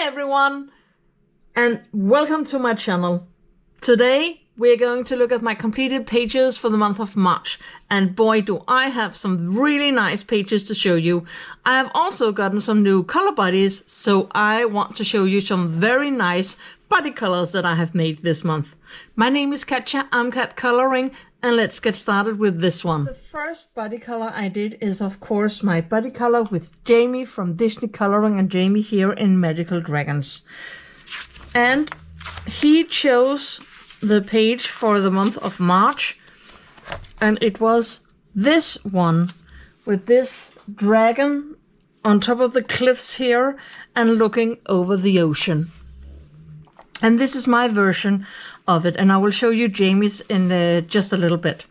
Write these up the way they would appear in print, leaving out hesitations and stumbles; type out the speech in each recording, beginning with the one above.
Hi everyone, and welcome to my channel. Today we're going to look at my completed pages for the month of March, and boy do I have some really nice pages to show you. I have also gotten some new color bodies, so I want to show you some very nice body colors that I have made this month. My name is Katja, I'm Cat Coloring, and let's get started with this one. The first body color I did is of course my body color with Jamie from Disney Coloring and Jamie here in Magical Dragons. And he chose the page for the month of March, and it was this one with this dragon on top of the cliffs here and looking over the ocean. And this is my version of it, and I will show you Jamie's in just a little bit.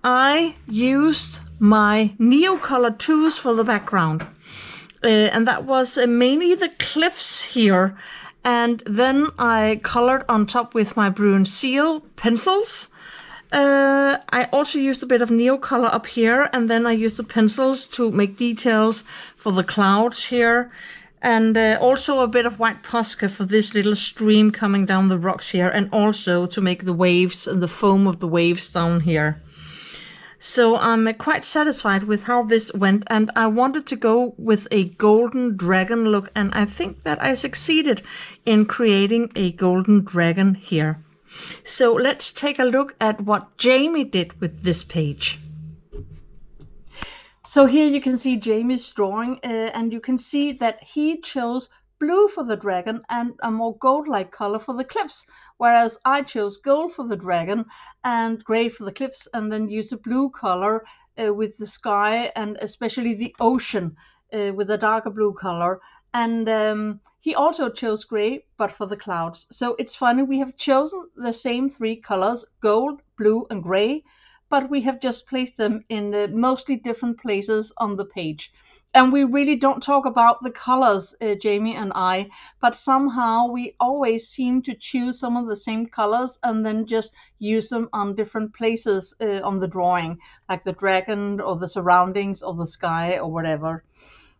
I used my Neocolor 2s for the background, and that was mainly the cliffs here. And then I colored on top with my Bruin Seal pencils. I also used a bit of Neocolor up here, and then I used the pencils to make details for the clouds here. And also a bit of white Posca for this little stream coming down the rocks here, and also to make the waves and the foam of the waves down here. So I'm quite satisfied with how this went, and I wanted to go with a golden dragon look, and I think that I succeeded in creating a golden dragon here. So let's take a look at what Jamie did with this page. So here you can see Jamie's drawing, and you can see that he chose blue for the dragon and a more gold-like color for the cliffs, whereas I chose gold for the dragon and gray for the cliffs, and then used a blue color with the sky and especially the ocean with a darker blue color. And he also chose gray, but for the clouds. So it's funny, we have chosen the same three colors, gold, blue and gray, but we have just placed them in mostly different places on the page. And we really don't talk about the colors, Jamie and I, but somehow we always seem to choose some of the same colors and then just use them on different places on the drawing, like the dragon or the surroundings or the sky or whatever.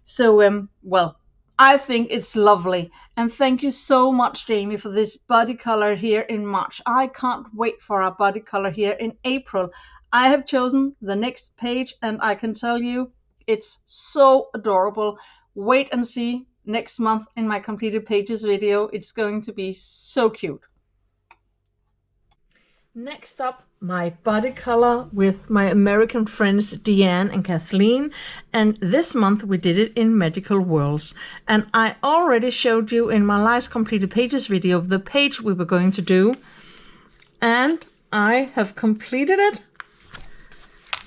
So, well, I think it's lovely. And thank you so much, Jamie, for this body color here in March. I can't wait for our body color here in April. I have chosen the next page, and I can tell you, it's so adorable. Wait and see next month in my completed pages video. It's going to be so cute. Next up, my body color with my American friends Deanne and Kathleen, and this month we did it in Magical Worlds. And I already showed you in my last completed pages video the page we were going to do, and I have completed it.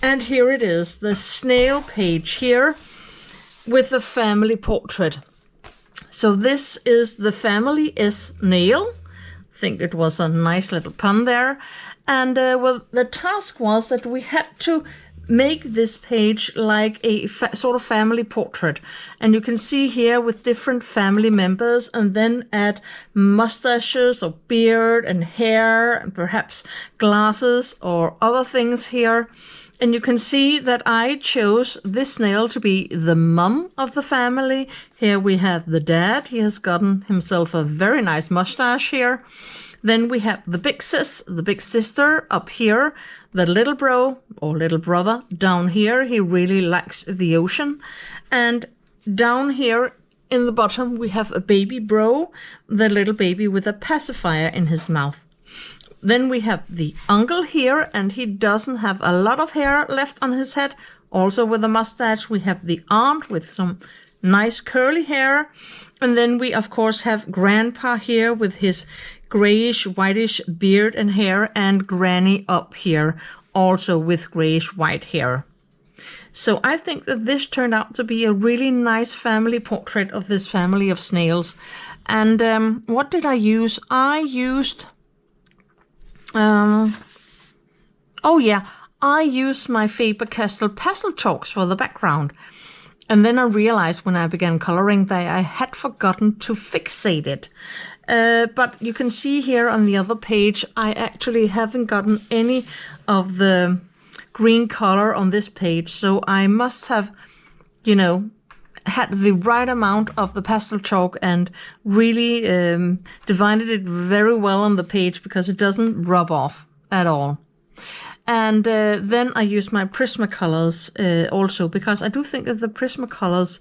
And here it is, the snail page here with the family portrait. So this is the family is snail. I think it was a nice little pun there. And well, the task was that we had to make this page like a sort of family portrait. And you can see here with different family members, and then add mustaches or beard and hair and perhaps glasses or other things here. And you can see that I chose this snail to be the mum of the family. Here we have the dad. He has gotten himself a very nice mustache here. Then we have the big sis, the big sister up here. The little bro or little brother down here. He really likes the ocean. And down here in the bottom we have a baby bro, the little baby with a pacifier in his mouth. Then we have the uncle here, and he doesn't have a lot of hair left on his head. Also with a mustache. We have the aunt with some nice curly hair. And then we of course have grandpa here with his grayish whitish beard and hair, and granny up here also with grayish white hair. So I think that this turned out to be a really nice family portrait of this family of snails. And what did I use? I used... I used my Faber-Castell pastel chalks for the background. And then I realized when I began coloring that I had forgotten to fixate it. But you can see here on the other page, I actually haven't gotten any of the green color on this page. So I must have, had the right amount of the pastel chalk and really divided it very well on the page because it doesn't rub off at all. And then I used my Prismacolors also, because I do think that the Prismacolors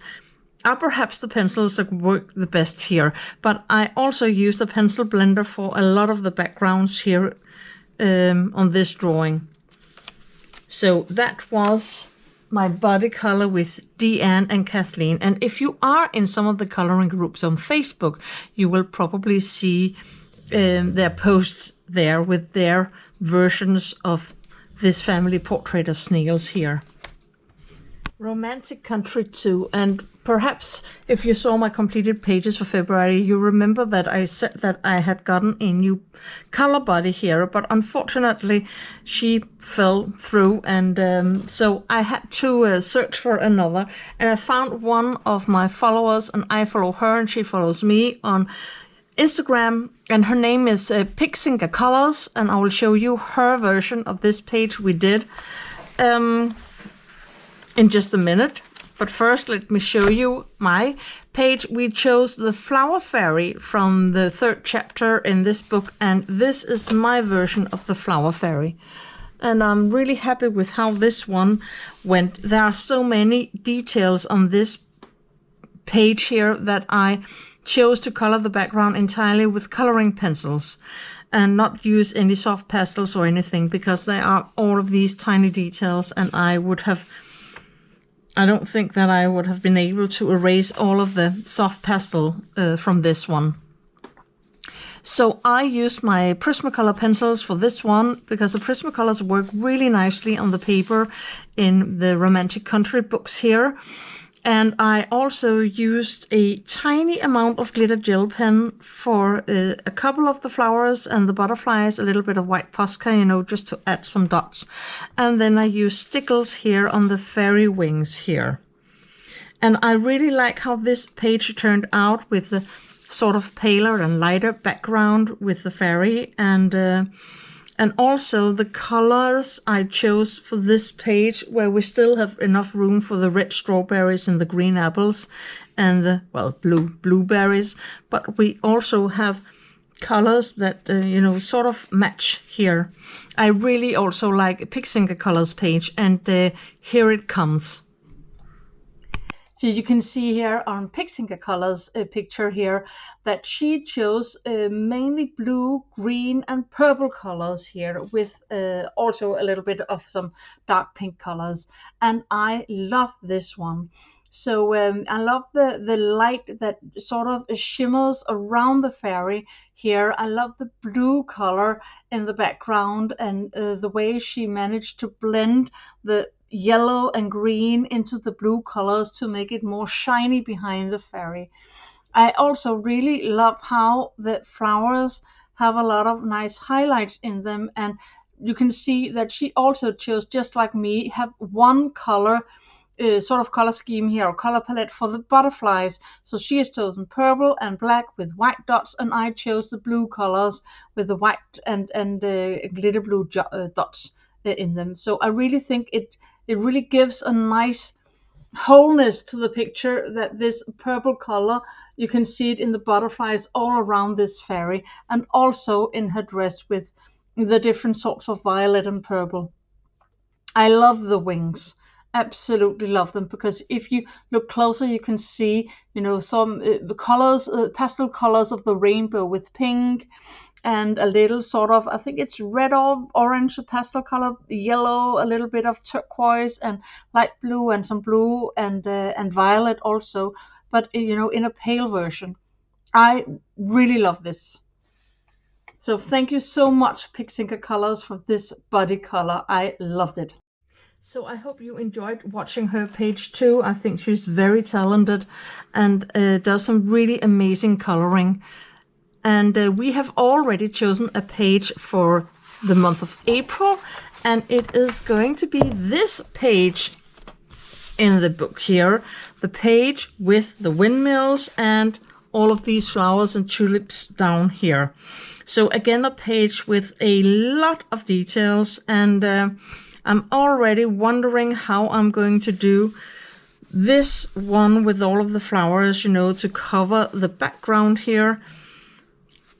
are perhaps the pencils that work the best here. But I also used a pencil blender for a lot of the backgrounds here on this drawing. So that was my body color with Deanne and Kathleen. And if you are in some of the coloring groups on Facebook, you will probably see their posts there with their versions of this family portrait of snails here. Romantic Country 2, and perhaps if you saw my completed pages for February, you remember that I said that I had gotten a new color body here, but unfortunately she fell through, and so I had to search for another, and I found one of my followers, and I follow her and she follows me on Instagram, and her name is Pixinga Colors, and I will show you her version of this page we did in just a minute. But first, let me show you my page. We chose the Flower Fairy from the 3rd chapter in this book, and this is my version of the Flower Fairy. And I'm really happy with how this one went. There are so many details on this page here that I chose to color the background entirely with coloring pencils and not use any soft pastels or anything, because there are all of these tiny details, and I don't think that I would have been able to erase all of the soft pastel from this one. So I used my Prismacolor pencils for this one because the Prismacolors work really nicely on the paper in the Romantic Country books here. And I also used a tiny amount of glitter gel pen for a couple of the flowers and the butterflies, a little bit of white Posca, just to add some dots. And then I used stickles here on the fairy wings here. And I really like how this page turned out with the sort of paler and lighter background with the fairy, and also the colors I chose for this page, where we still have enough room for the red strawberries and the green apples and the, blueberries. But we also have colors that, sort of match here. I really also like Pixinga Colors page, and here it comes. So you can see here on Pixinga Colors picture here that she chose mainly blue, green and purple colors here, with also a little bit of some dark pink colors. And I love this one. So I love the light that sort of shimmers around the fairy here. I love the blue color in the background, and the way she managed to blend the yellow and green into the blue colors to make it more shiny behind the fairy. I also really love how the flowers have a lot of nice highlights in them, and you can see that she also chose, just like me, have one color sort of color scheme here, or color palette for the butterflies. So she has chosen purple and black with white dots, and I chose the blue colors with the white and glitter blue dots in them. So I really think it really gives a nice wholeness to the picture, that this purple color, you can see it in the butterflies all around this fairy, and also in her dress with the different sorts of violet and purple. I love the wings. Absolutely love them, because if you look closer you can see some the colors, pastel colors of the rainbow with pink and a little sort of, I think it's red or orange pastel color, yellow, a little bit of turquoise and light blue, and some blue and violet also, but in a pale version. I really love this. So thank you so much, Pixinga Colors, for this body color. I loved it. So I hope you enjoyed watching her page too. I think she's very talented and does some really amazing coloring. And we have already chosen a page for the month of April, and it is going to be this page in the book here, the page with the windmills and all of these flowers and tulips down here. So again, a page with a lot of details, and I'm already wondering how I'm going to do This one with all of the flowers, to cover the background here,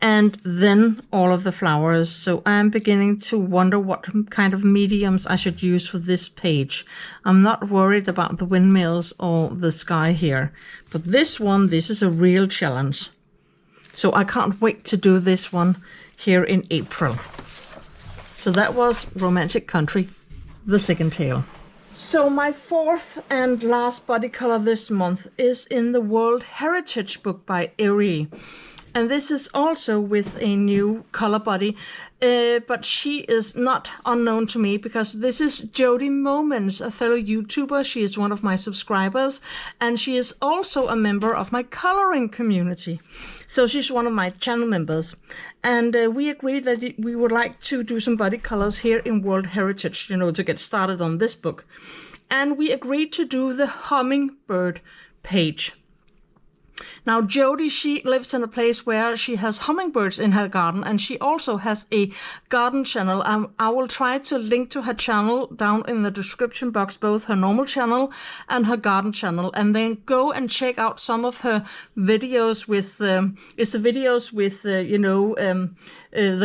and then all of the flowers. So I'm beginning to wonder what kind of mediums I should use for this page. I'm not worried about the windmills or the sky here, but this is a real challenge. So I can't wait to do this one here in April. So that was Romantic Country, the second tale. So my fourth and last body color this month is in the World Heritage book by Arie. And this is also with a new color body, but she is not unknown to me because this is Jody Moments, a fellow YouTuber. She is one of my subscribers, and she is also a member of my coloring community. So she's one of my channel members. And we agreed that we would like to do some body colors here in World Heritage, to get started on this book. And we agreed to do the hummingbird page. Now, Jody, she lives in a place where she has hummingbirds in her garden, and she also has a garden channel. I will try to link to her channel down in the description box, both her normal channel and her garden channel, and then go and check out some of her videos with, the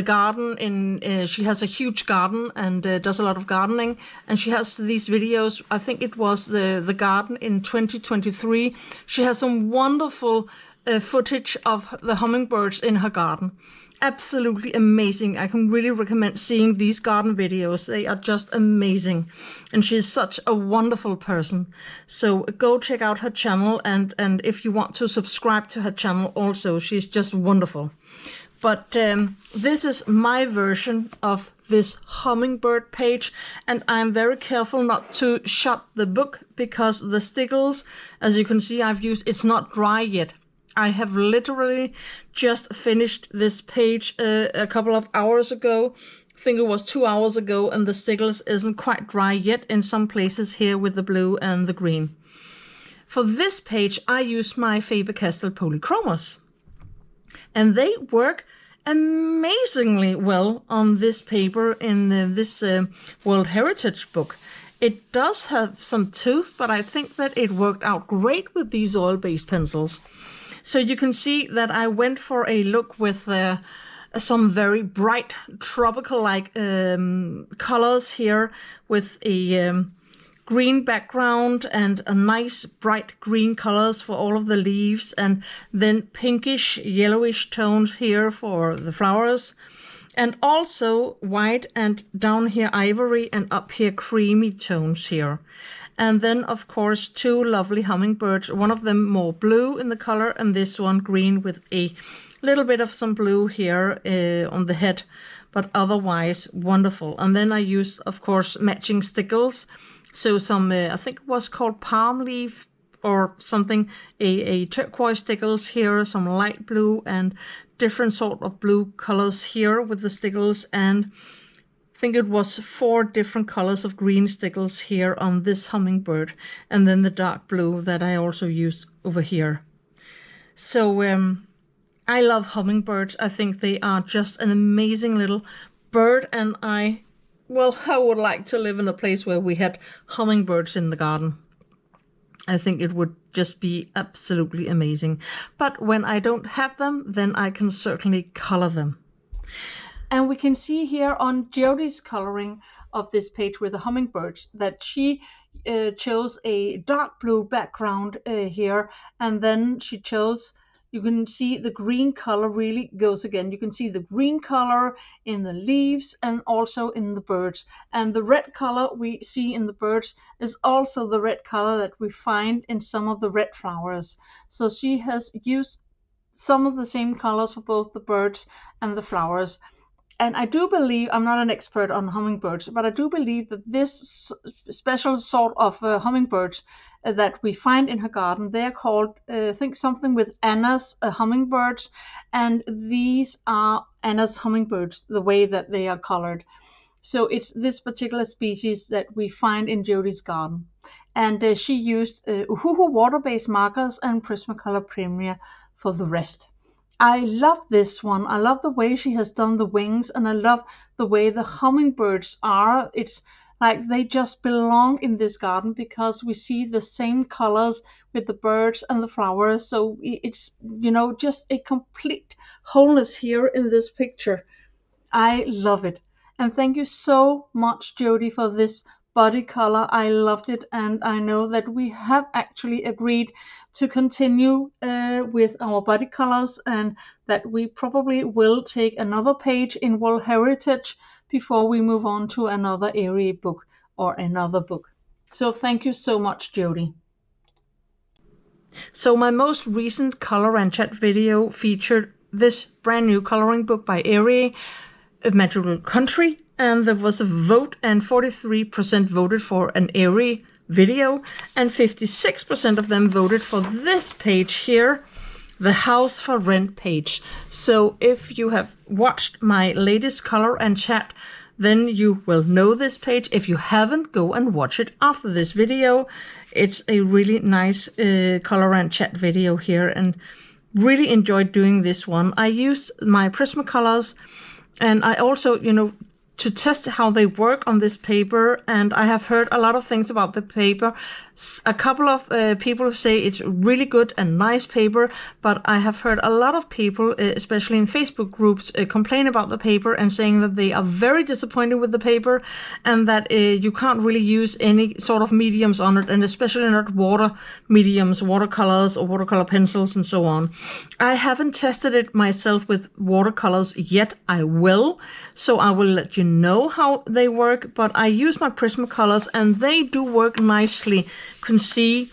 garden. She has a huge garden and does a lot of gardening, and she has these videos. I think it was the garden in 2023. She has some wonderful footage of the hummingbirds in her garden. Absolutely amazing. I can really recommend seeing these garden videos. They are just amazing, and she's such a wonderful person. So go check out her channel, and if you want to subscribe to her channel also, she's just wonderful. But this is my version of this hummingbird page, and I'm very careful not to shut the book because the stickles, as you can see, it's not dry yet. I have literally just finished this page a couple of hours ago. I think it was 2 hours ago, and the stickles isn't quite dry yet in some places here with the blue and the green. For this page, I use my Faber-Castell Polychromos, and they work amazingly well on this paper in this World Heritage book. It does have some tooth, but I think that it worked out great with these oil-based pencils. So you can see that I went for a look with some very bright tropical-like colors here with a green background and a nice bright green colors for all of the leaves, and then pinkish yellowish tones here for the flowers, and also white, and down here ivory, and up here creamy tones here. And then of course 2 lovely hummingbirds, one of them more blue in the color and this one green with a little bit of some blue here on the head, but otherwise wonderful. And then I used, of course, matching stickles. So some, I think it was called palm leaf or something, a turquoise stickles here, some light blue and different sort of blue colors here with the stickles, and I think it was 4 different colors of green stickles here on this hummingbird, and then the dark blue that I also used over here. So I love hummingbirds. I think they are just an amazing little bird, and I would like to live in a place where we had hummingbirds in the garden. I think it would just be absolutely amazing. But when I don't have them, then I can certainly color them. And we can see here on Jody's coloring of this page with the hummingbirds that she chose a dark blue background here, and then she chose, you can see the green color really goes again. You can see the green color in the leaves and also in the birds. And the red color we see in the birds is also the red color that we find in some of the red flowers. So she has used some of the same colors for both the birds and the flowers. And I do believe, I'm not an expert on hummingbirds, but I do believe that this special sort of hummingbirds that we find in her garden, they're called, I think something with Anna's hummingbirds. And these are Anna's hummingbirds, the way that they are colored. So it's this particular species that we find in Jody's garden. And she used Uhuhu water-based markers and Prismacolor Premier for the rest. I love this one. I love the way she has done the wings, and I love the way the hummingbirds are. It's like they just belong in this garden, because we see the same colors with the birds and the flowers. So it's, just a complete wholeness here in this picture. I love it. And thank you so much, Jody, for this body color. I loved it, and I know that we have actually agreed to continue with our body colors, and that we probably will take another page in World Heritage before we move on to another Arie book or another book. So thank you so much, Jody. So my most recent color and chat video featured this brand new coloring book by Arie, A Magical Country, and there was a vote, and 43% voted for an Arie video, and 56% of them voted for this page here, the House for Rent page. So if you have watched my latest color and chat, then you will know this page. If you haven't, go and watch it after this video. It's a really nice color and chat video here, and really enjoyed doing this one. I used my Prismacolors, and I also, to test how they work on this paper, and I have heard a lot of things about the paper. A couple of people say it's really good and nice paper, but I have heard a lot of people, especially in Facebook groups, complain about the paper and saying that they are very disappointed with the paper, and that you can't really use any sort of mediums on it, and especially not water mediums, watercolors or watercolor pencils and so on. I haven't tested it myself with watercolors yet. I will, so I will let you know how they work, but I use my Prismacolors and they do work nicely. You can see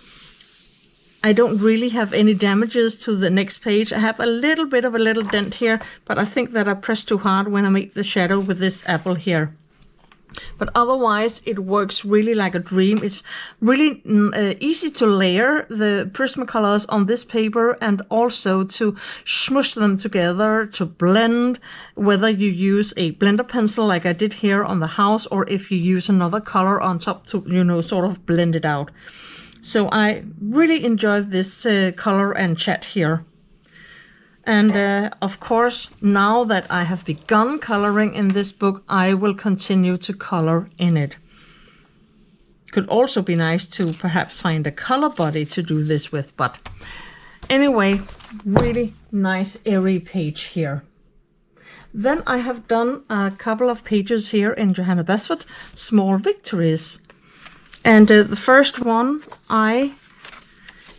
I don't really have any damages to the next page. I have a little bit of a little dent here, but I think that I pressed too hard when I made the shadow with this apple here. But otherwise, it works really like a dream. It's really easy to layer the Prismacolors on this paper, and also to smush them together, to blend, whether you use a blender pencil like I did here on the house, or if you use another color on top to, sort of blend it out. So I really enjoyed this color and chat here. And of course, now that I have begun coloring in this book, I will continue to color in it. Could also be nice to perhaps find a color body to do this with, but anyway, really nice Arie page here. Then I have done a couple of pages here in Johanna Basford, Small Victories. And the first one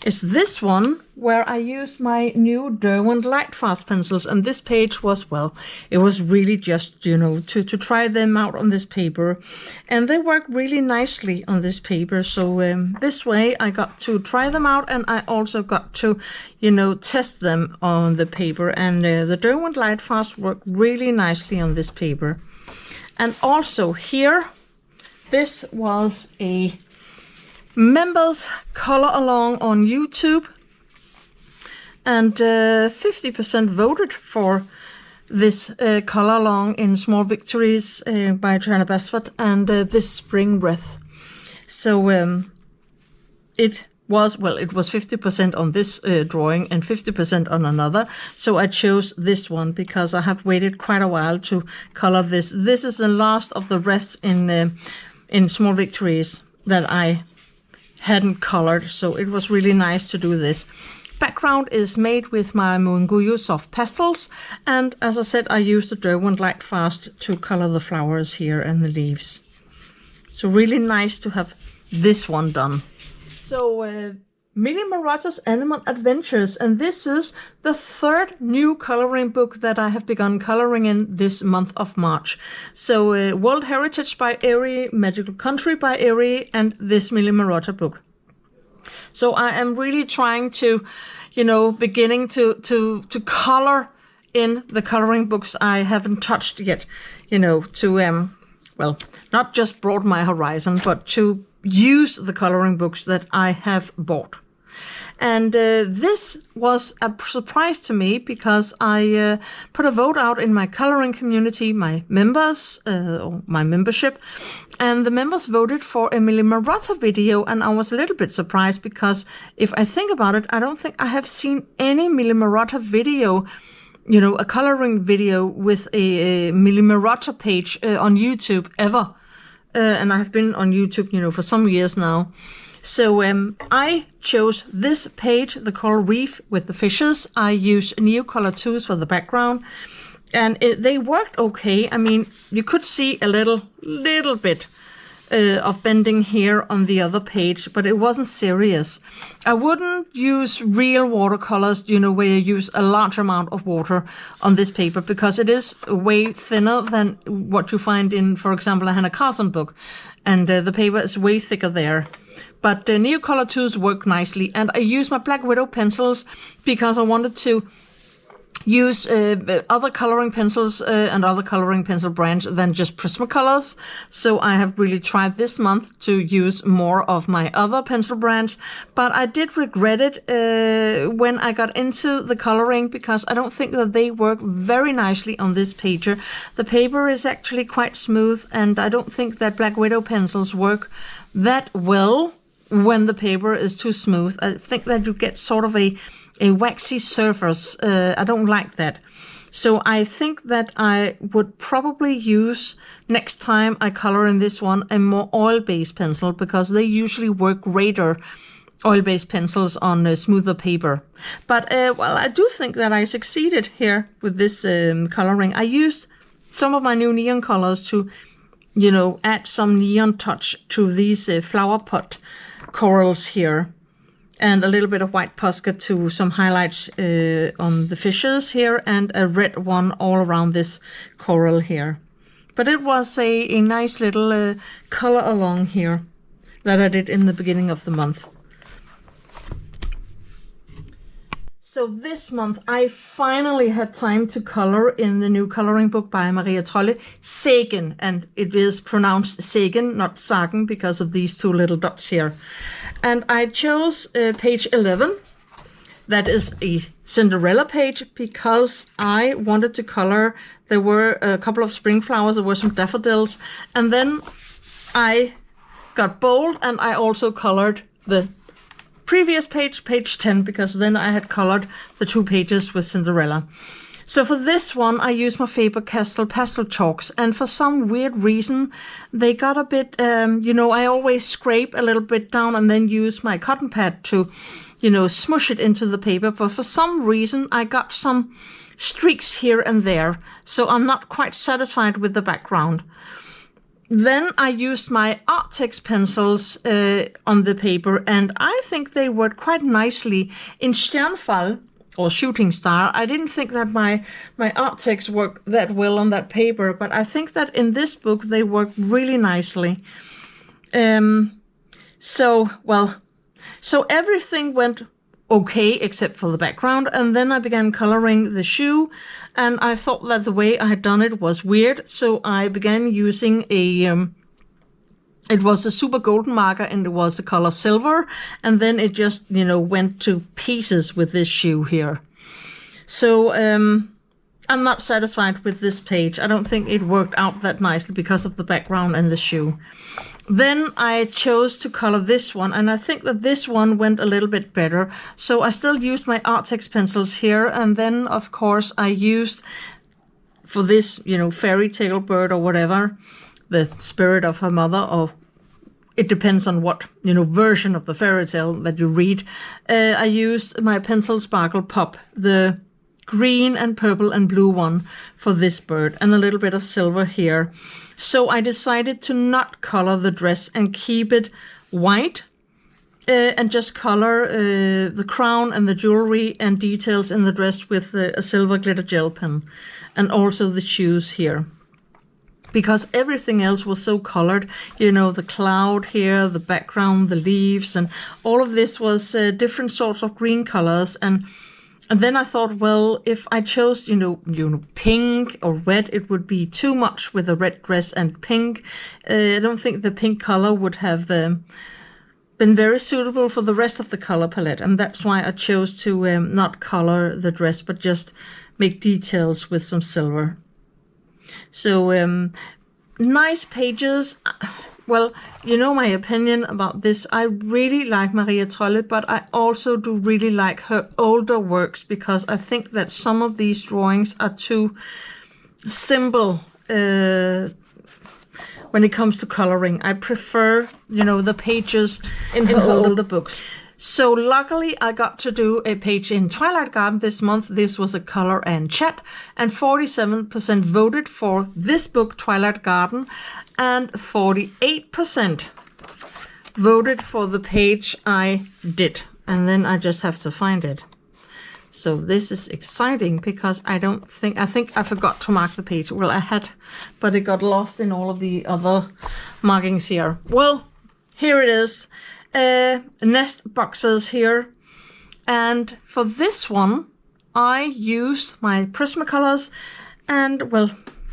is this one, where I used my new Derwent Lightfast pencils, and this page was, well, it was really just, to try them out on this paper, and they work really nicely on this paper. So this way I got to try them out, and I also got to, test them on the paper, and the Derwent Lightfast work really nicely on this paper. And also here, this was a members color along on YouTube, and 50% voted for this color along in Small Victories by Johanna Basford, and this Spring Breath. So it was 50% on this drawing and 50% on another. So I chose this one because I have waited quite a while to color this. This is the last of the rest in Small Victories that I hadn't colored, so it was really nice to do this. Background is made with my Munguyu soft pastels, and as I said, I used the Derwent Lightfast to color the flowers here and the leaves. So really nice to have this one done. So Millie Marotta's Animal Adventures, and this is the third new coloring book that I have begun coloring in this month of March. So World Heritage by Arie, Magical Country by Arie, and this Millie Marotta book. So I am really trying to, beginning to color in the coloring books I haven't touched yet, to, not just broaden my horizon, but to use the coloring books that I have bought. And this was a surprise to me, because I put a vote out in my coloring community, my members, or my membership, and the members voted for a Millie Marotta video, and I was a little bit surprised, because if I think about it, I don't think I have seen any Millie Marotta video, a coloring video with a Millie Marotta page on YouTube ever. and I've been on YouTube, you know, for some years now. So I chose this page, the coral reef with the fishes. I use Neocolor 2s for the background, and they worked okay. I mean, you could see a little bit of bending here on the other page, but it wasn't serious. I wouldn't use real watercolors, you know, where you use a large amount of water on this paper, because it is way thinner than what you find in, for example, a Hanna Karlzon book, and the paper is way thicker there. But the Neocolor 2s work nicely, and I use my Black Widow pencils because I wanted to use other coloring pencils and other coloring pencil brands than just Prismacolors. So I have really tried this month to use more of my other pencil brands, but I did regret it when I got into the coloring, because I don't think that they work very nicely on this paper. The paper is actually quite smooth, and I don't think that Black Widow pencils work that well when the paper is too smooth. I think that you get sort of a waxy surface. I don't like that. So I think that I would probably use, next time I color in this one, a more oil-based pencil, because they usually work greater, oil-based pencils on smoother paper. But well, I do think that I succeeded here with this coloring. I used some of my new neon colors to, you know, add some neon touch to these flower pot corals here, and a little bit of white Posca to some highlights on the fishes here, and a red one all around this coral here. But it was a nice little color along here that I did in the beginning of the month. So this month I finally had time to color in the new coloring book by Maria Trolle, Sagen, and it is pronounced Sagen, not Sagen, because of these two little dots here. And I chose page 11. That is a Cinderella page, because I wanted to color, there were a couple of spring flowers, there were some daffodils, and then I got bold and I also colored the previous page, page 10, because then I had colored the 2 pages with Cinderella. So for this one, I used my Faber-Castell pastel chalks, and for some weird reason, they got a bit, you know, I always scrape a little bit down and then use my cotton pad to, you know, smush it into the paper. But for some reason, I got some streaks here and there, so I'm not quite satisfied with the background. Then I used my Artex pencils on the paper, and I think they worked quite nicely in Sternfall, or Shooting Star. I didn't think that my Artex worked that well on that paper, but I think that in this book they worked really nicely. So everything went okay except for the background, and then I began coloring the shoe, and I thought that the way I had done it was weird, so I began using it was a super golden marker, and it was the color silver, and then it just, you know, went to pieces with this shoe here. So I'm not satisfied with this page. I don't think it worked out that nicely because of the background and the shoe. Then I chose to color this one, and I think that this one went a little bit better. So I still used my Artex pencils here, and then of course I used, for this, you know, fairy tale bird or whatever, the spirit of her mother, or it depends on what, you know, version of the fairy tale that you read. I used my Pencil Sparkle Pop, the green and purple and blue one for this bird, and a little bit of silver here. So I decided to not color the dress and keep it white, and just color the crown and the jewelry and details in the dress with a silver glitter gel pen, and also the shoes here. Because everything else was so colored, you know, the cloud here, the background, the leaves, and all of this was different sorts of green colors. And then I thought, well, if I chose, you know, pink or red, it would be too much with a red dress and pink. I don't think the pink color would have been very suitable for the rest of the color palette. And that's why I chose to not color the dress, but just make details with some silver. So nice pages. Well, you know my opinion about this. I really like Maria Trolle, but I also do really like her older works, because I think that some of these drawings are too simple. when it comes to coloring. I prefer, you know, the pages in her older books. So luckily I got to do a page in Twilight Garden this month. This was a color and chat, and 47% voted for this book, Twilight Garden, and 48% voted for the page I did. And then I just have to find it. So this is exciting because I think I forgot to mark the page. Well, I had, but it got lost in all of the other markings here. Well, here it is. Nest boxes here, and for this one I used my Prismacolors, and well,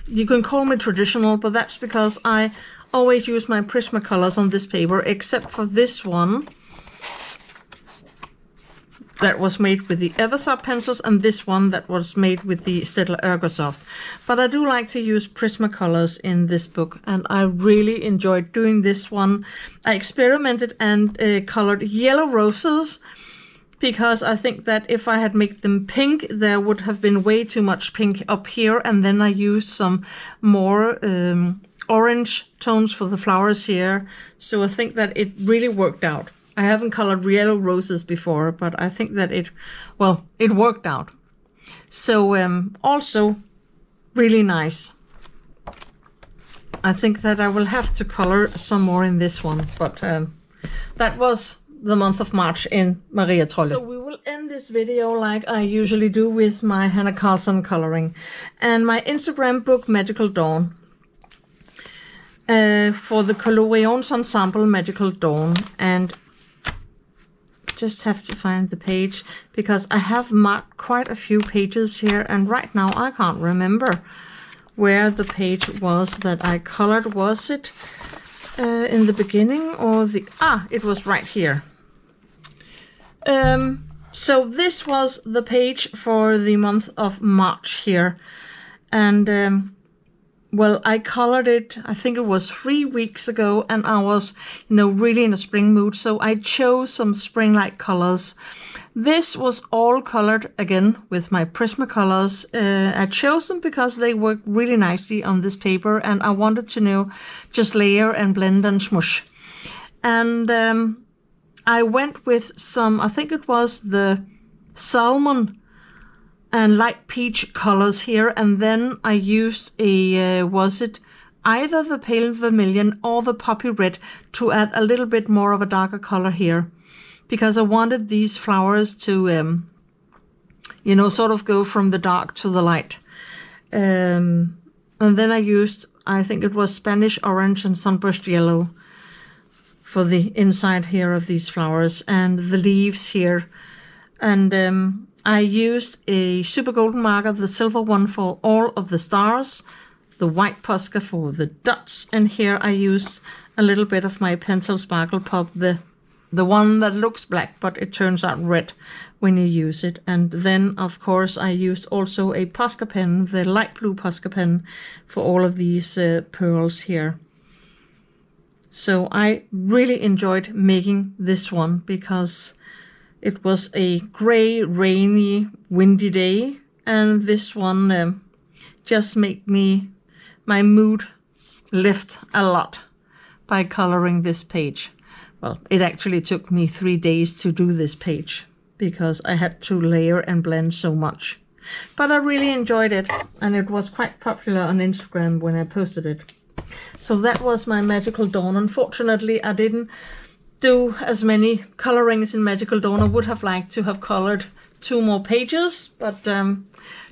you can call me traditional, but that's because I always use my Prismacolors on this paper, except for this one that was made with the Eversoft pencils, and this one that was made with the Staedtler Ergosoft. But I do like to use Prismacolors in this book, and I really enjoyed doing this one. I experimented and colored yellow roses, because I think that if I had made them pink, there would have been way too much pink up here, and then I used some more orange tones for the flowers here. So I think that it really worked out. I haven't colored yellow roses before, but I think that it worked out. So also really nice. I think that I will have to color some more in this one, but that was the month of March in Maria Trolle. So we will end this video like I usually do with my Hanna Karlzon coloring and my Instagram book Magical Dawn. For the Colorions Ensemble Magical Dawn, and just have to find the page because I have marked quite a few pages here, and right now I can't remember where the page was that I colored. Was it in the beginning or the... it was right here. So this was the page for the month of March here, and well, I colored it, I think it was 3 weeks ago, and I was, you know, really in a spring mood, so I chose some spring-like colors. This was all colored again with my Prismacolors. I chose them because they work really nicely on this paper, and I wanted to know just layer and blend and smush. And I went with some, I think it was the salmon and light peach colors here, and then I used a, was it either the pale vermilion or the poppy red to add a little bit more of a darker color here, because I wanted these flowers to, you know, sort of go from the dark to the light. And then I used, I think it was Spanish orange and sunburst yellow for the inside here of these flowers and the leaves here. And I used a super golden marker, the silver one for all of the stars, the white Posca for the dots, and here I used a little bit of my Pentel Sparkle Pop, the one that looks black, but it turns out red when you use it. And then, of course, I used also a Posca pen, the light blue Posca pen, for all of these pearls here. So I really enjoyed making this one because it was a gray, rainy, windy day, and this one just made my mood lift a lot by coloring this page. Well, it actually took me 3 days to do this page because I had to layer and blend so much. But I really enjoyed it, and it was quite popular on Instagram when I posted it. So that was my Magical Dawn. Unfortunately, I didn't do as many colorings in Magical Dawn. I would have liked to have colored 2 more pages, but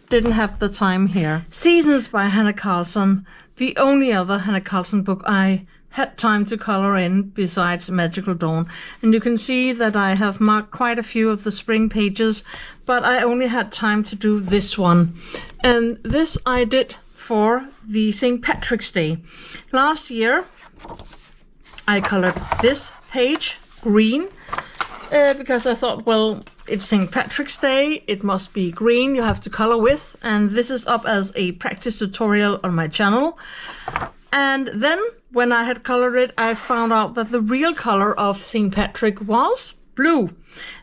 didn't have the time here. Seasons by Hanna Karlzon, the only other Hanna Karlzon book I had time to color in besides Magical Dawn. And you can see that I have marked quite a few of the spring pages, but I only had time to do this one. And this I did for the St. Patrick's Day. Last year I colored this page green because I thought, well, it's St. Patrick's Day, it must be green, you have to color with, and this is up as a practice tutorial on my channel. And then when I had colored it, I found out that the real color of St. Patrick was blue.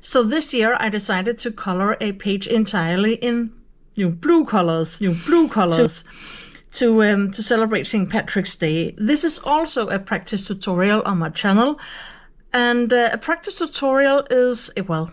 So this year I decided to color a page entirely in blue colors, to celebrate St. Patrick's Day. This is also a practice tutorial on my channel. And a practice tutorial is, well,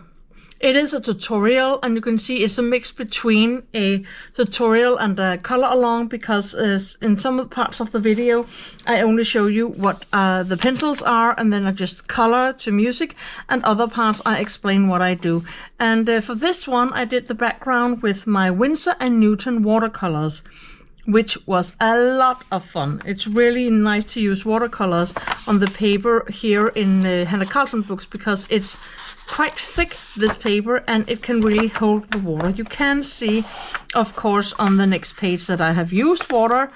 it is a tutorial, and you can see it's a mix between a tutorial and a color along, because in some of the parts of the video I only show you what the pencils are, and then I just color to music, and other parts I explain what I do. And for this one I did the background with my Winsor & Newton watercolors, which was a lot of fun. It's really nice to use watercolors on the paper here in Hanna Karlzon books, because it's quite thick, this paper, and it can really hold the water. You can see, of course, on the next page that I have used water,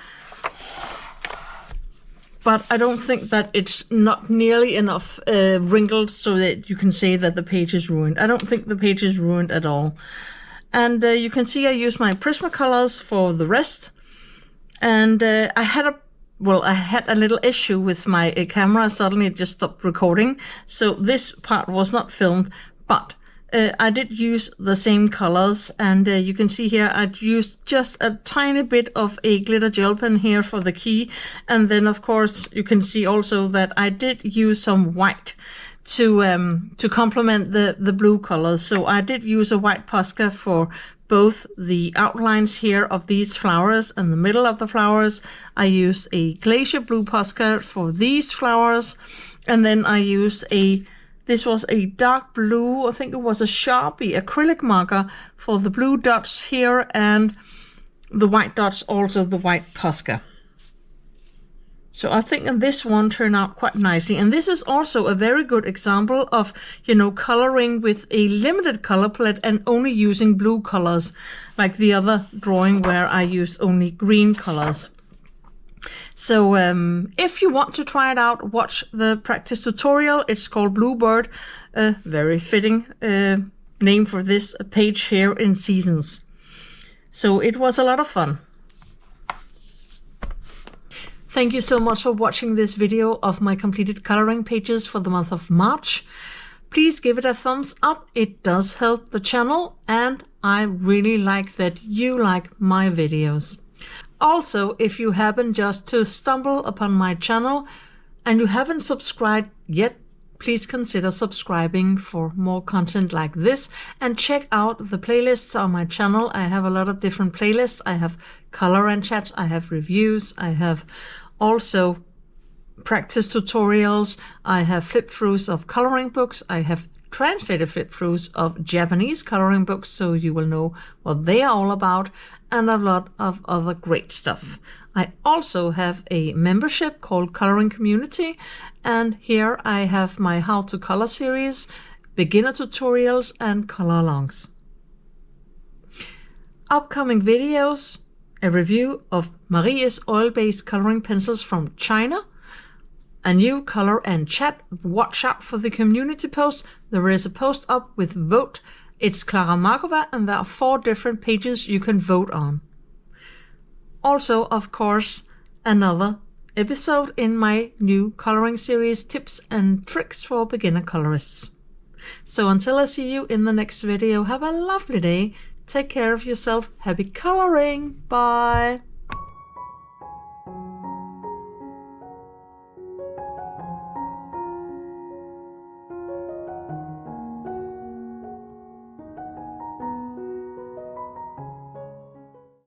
but I don't think that it's not nearly enough wrinkled so that you can say that the page is ruined. I don't think the page is ruined at all. And you can see I use my Prismacolors for the rest. And I had a little issue with my camera. Suddenly it just stopped recording. So this part was not filmed, but I did use the same colors. And you can see here I used just a tiny bit of a glitter gel pen here for the key. And then, of course, you can see also that I did use some white to complement the blue colors. So I did use a white Posca for both the outlines here of these flowers and the middle of the flowers. I used a glacier blue Posca for these flowers, and then I used this was a dark blue, I think it was a Sharpie acrylic marker for the blue dots here, and the white dots also the white Posca. So I think this one turned out quite nicely. And this is also a very good example of, coloring with a limited color palette and only using blue colors, like the other drawing where I used only green colors. So if you want to try it out, watch the practice tutorial. It's called Bluebird, a very fitting name for this page here in Seasons. So it was a lot of fun. Thank you so much for watching this video of my completed coloring pages for the month of March. Please give it a thumbs up. It does help the channel, and I really like that you like my videos. Also, if you happen just to stumble upon my channel and you haven't subscribed yet, please consider subscribing for more content like this, and check out the playlists on my channel. I have a lot of different playlists. I have color and chats, I have reviews, I have also practice tutorials, I have flip-throughs of coloring books, I have translated flip-throughs of Japanese coloring books, so you will know what they are all about, and a lot of other great stuff. I also have a membership called Coloring Community, and here I have my How to Color series, beginner tutorials, and color alongs. Upcoming videos: a review of Marie's oil-based coloring pencils from China, a new color and chat. Watch out for the community post. There is a post up with vote. It's Klara Markova, and there are 4 different pages you can vote on. Also, of course, another episode in my new coloring series, Tips and Tricks for Beginner Colorists. So until I see you in the next video, have a lovely day. Take care of yourself. Happy coloring. Bye.